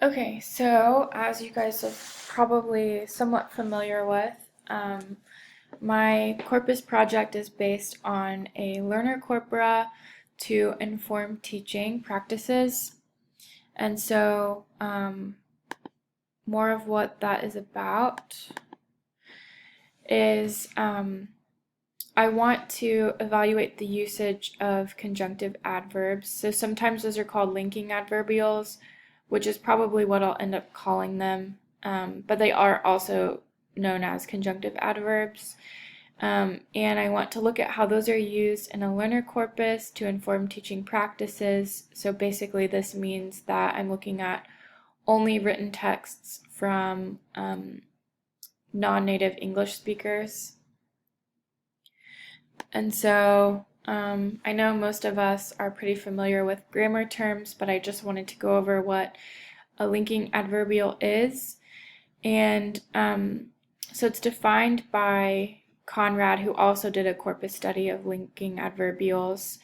Okay, so as you guys are probably somewhat familiar with, my corpus project is based on a learner corpora to inform teaching practices. And so, more of what that is about is I want to evaluate the usage of conjunctive adverbs. So sometimes those are called linking adverbials, which is probably what I'll end up calling them. But they are also known as conjunctive adverbs. And I want to look at how those are used in a learner corpus to inform teaching practices. So basically, this means that I'm looking at only written texts from non-native English speakers. And so I know most of us are pretty familiar with grammar terms, but I just wanted to go over what a linking adverbial is. And so it's defined by Conrad, who also did a corpus study of linking adverbials,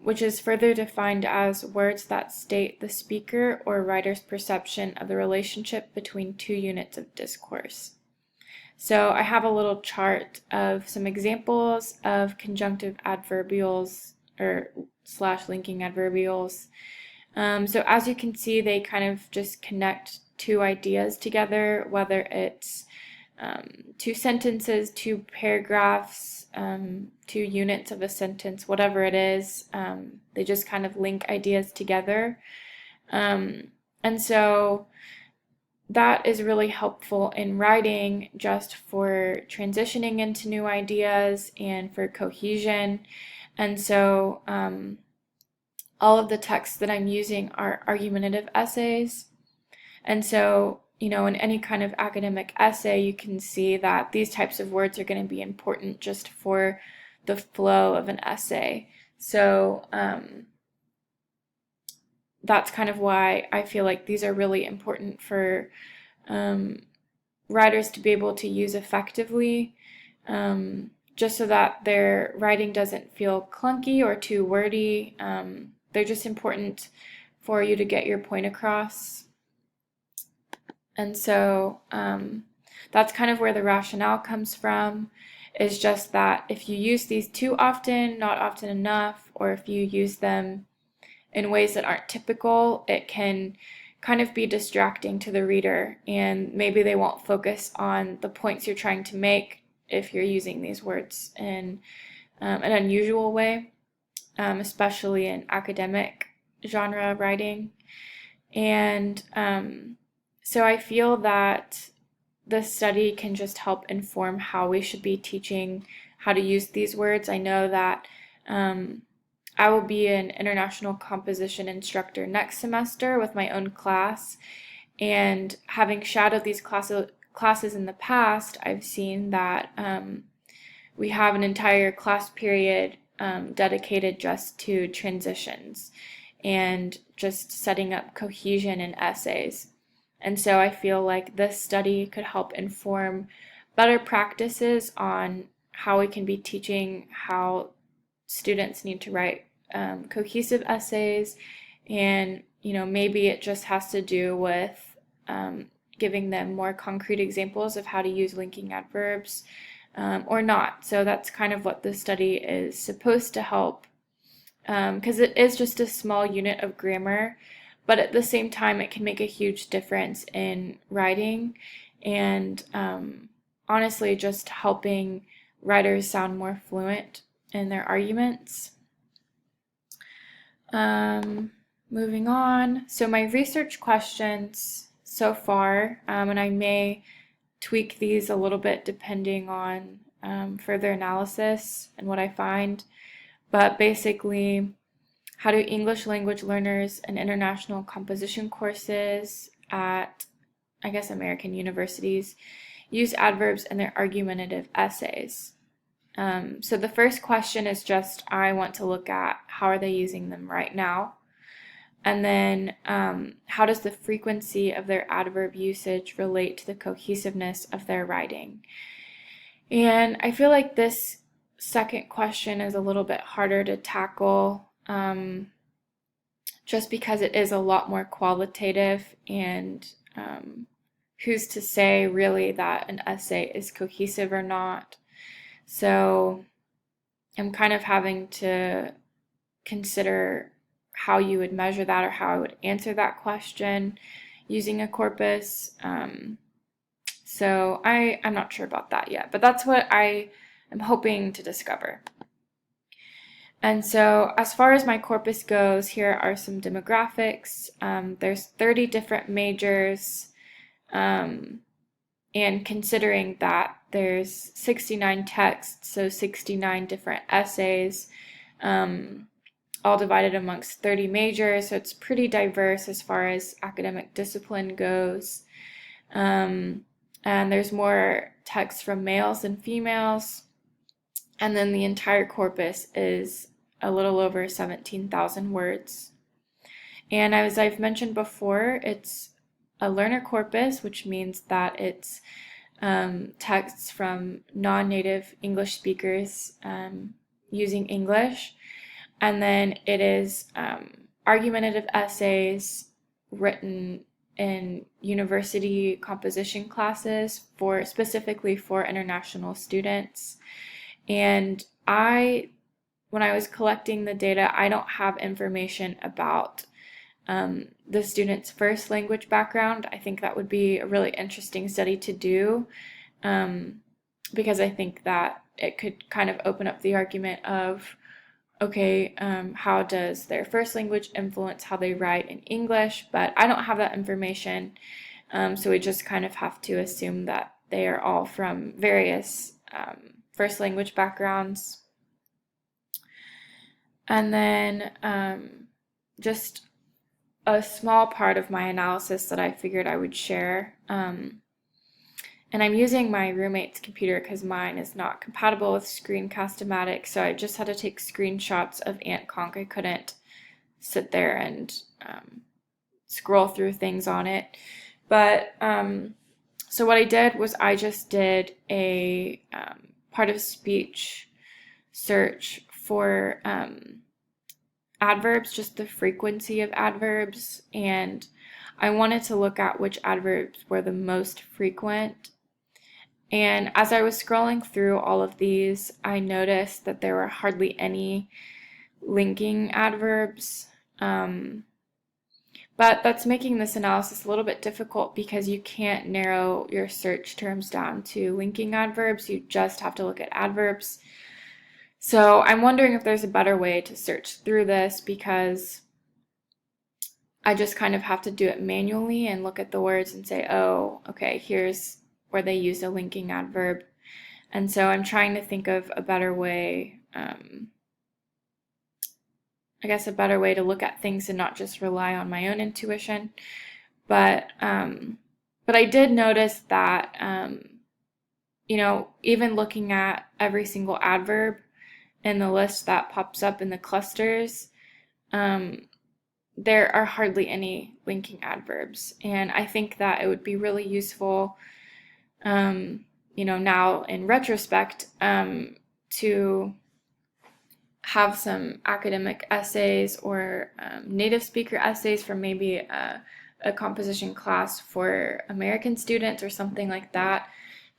which is further defined as words that state the speaker or writer's perception of the relationship between two units of discourse. So I have a little chart of some examples of conjunctive adverbials or slash linking adverbials. So as you can see, they kind of just connect two ideas together, whether it's two sentences, two paragraphs, two units of a sentence, whatever it is. They just kind of link ideas together. And so that is really helpful in writing, just for transitioning into new ideas and for cohesion. And so all of the texts that I'm using are argumentative essays. And so, in any kind of academic essay, you can see that these types of words are going to be important just for the flow of an essay. So that's kind of why I feel like these are really important for writers to be able to use effectively, just so that their writing doesn't feel clunky or too wordy. They're just important for you to get your point across. And so that's kind of where the rationale comes from, is just that if you use these too often, not often enough, or if you use them in ways that aren't typical, it can kind of be distracting to the reader, and maybe they won't focus on the points you're trying to make if you're using these words in an unusual way, especially in academic genre writing. And so I feel that this study can just help inform how we should be teaching how to use these words. I know that I will be an international composition instructor next semester with my own class, and having shadowed these classes in the past, I've seen that we have an entire class period dedicated just to transitions and just setting up cohesion in essays. And so I feel like this study could help inform better practices on how we can be teaching how students need to write cohesive essays. And maybe it just has to do with giving them more concrete examples of how to use linking adverbs, or not. So that's kind of what this study is supposed to help, because it is just a small unit of grammar, but at the same time it can make a huge difference in writing, and honestly just helping writers sound more fluent in their arguments. Moving on, so my research questions so far, and I may tweak these a little bit depending on further analysis and what I find, but basically, how do English language learners in international composition courses at, I guess, American universities use adverbs in their argumentative essays? So the first question is just, I want to look at how are they using them right now? And then how does the frequency of their adverb usage relate to the cohesiveness of their writing? And I feel like this second question is a little bit harder to tackle, just because it is a lot more qualitative, and who's to say really that an essay is cohesive or not. So I'm kind of having to consider how you would measure that, or how I would answer that question using a corpus. So I'm not sure about that yet, but that's what I am hoping to discover. And so as far as my corpus goes, here are some demographics. There's 30 different majors, and considering that there's 69 texts, so 69 different essays, all divided amongst 30 majors, so it's pretty diverse as far as academic discipline goes. And there's more texts from males than females. And then the entire corpus is a little over 17,000 words. And as I've mentioned before, it's a learner corpus, which means that it's texts from non-native English speakers using English. And then it is argumentative essays written in university composition classes specifically for international students. And when I was collecting the data, I don't have information about the student's first language background. I think that would be a really interesting study to do, because I think that it could kind of open up the argument of, okay, how does their first language influence how they write in English? But I don't have that information, so we just kind of have to assume that they are all from various first language backgrounds. And then just a small part of my analysis that I figured I would share. And I'm using my roommate's computer because mine is not compatible with Screencast-O-Matic, so I just had to take screenshots of AntConc. I couldn't sit there and scroll through things on it. But so what I did was I just did a part of speech search for adverbs, just the frequency of adverbs, and I wanted to look at which adverbs were the most frequent. And as I was scrolling through all of these, I noticed that there were hardly any linking adverbs. But that's making this analysis a little bit difficult because you can't narrow your search terms down to linking adverbs. You just have to look at adverbs. So I'm wondering if there's a better way to search through this, because I just kind of have to do it manually and look at the words and say, oh, okay, here's where they use a linking adverb. And so I'm trying to think of a better way, I guess a better way to look at things and not just rely on my own intuition. But I did notice that, even looking at every single adverb in the list that pops up in the clusters, there are hardly any linking adverbs. And I think that it would be really useful, now in retrospect, to have some academic essays or native speaker essays from maybe a composition class for American students or something like that,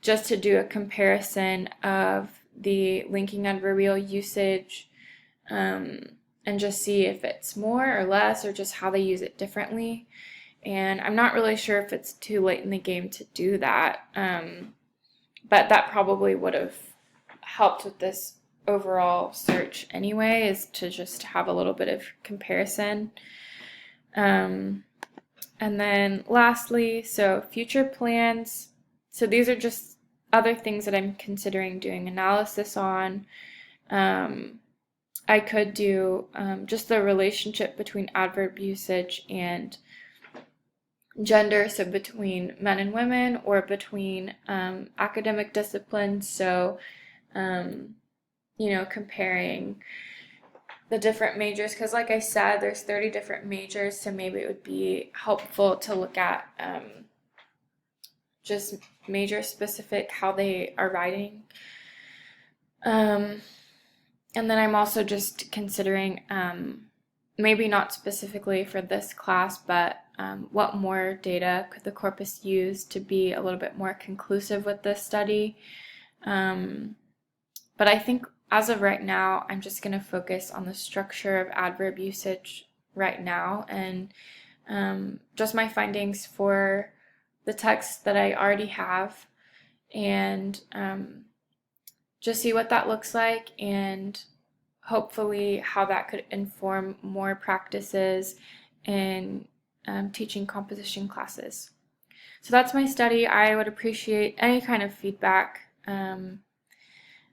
just to do a comparison of the linking adverbial usage, and just see if it's more or less, or just how they use it differently. And I'm not really sure if it's too late in the game to do that, but that probably would have helped with this overall search anyway, is to just have a little bit of comparison. And then lastly, so future plans. So these are just other things that I'm considering doing analysis on. I could do just the relationship between adverb usage and gender, so between men and women, or between academic disciplines. So, comparing the different majors, because like I said, there's 30 different majors, so maybe it would be helpful to look at just major specific, how they are writing. And then I'm also just considering maybe not specifically for this class, but what more data could the corpus use to be a little bit more conclusive with this study? But I think as of right now, I'm just going to focus on the structure of adverb usage right now, and just my findings for the text that I already have, and just see what that looks like, and hopefully how that could inform more practices in teaching composition classes. So that's my study. I would appreciate any kind of feedback.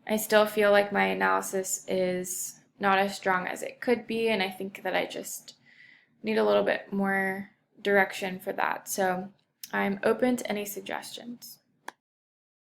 I still feel like my analysis is not as strong as it could be, and I think that I just need a little bit more direction for that. So I'm open to any suggestions.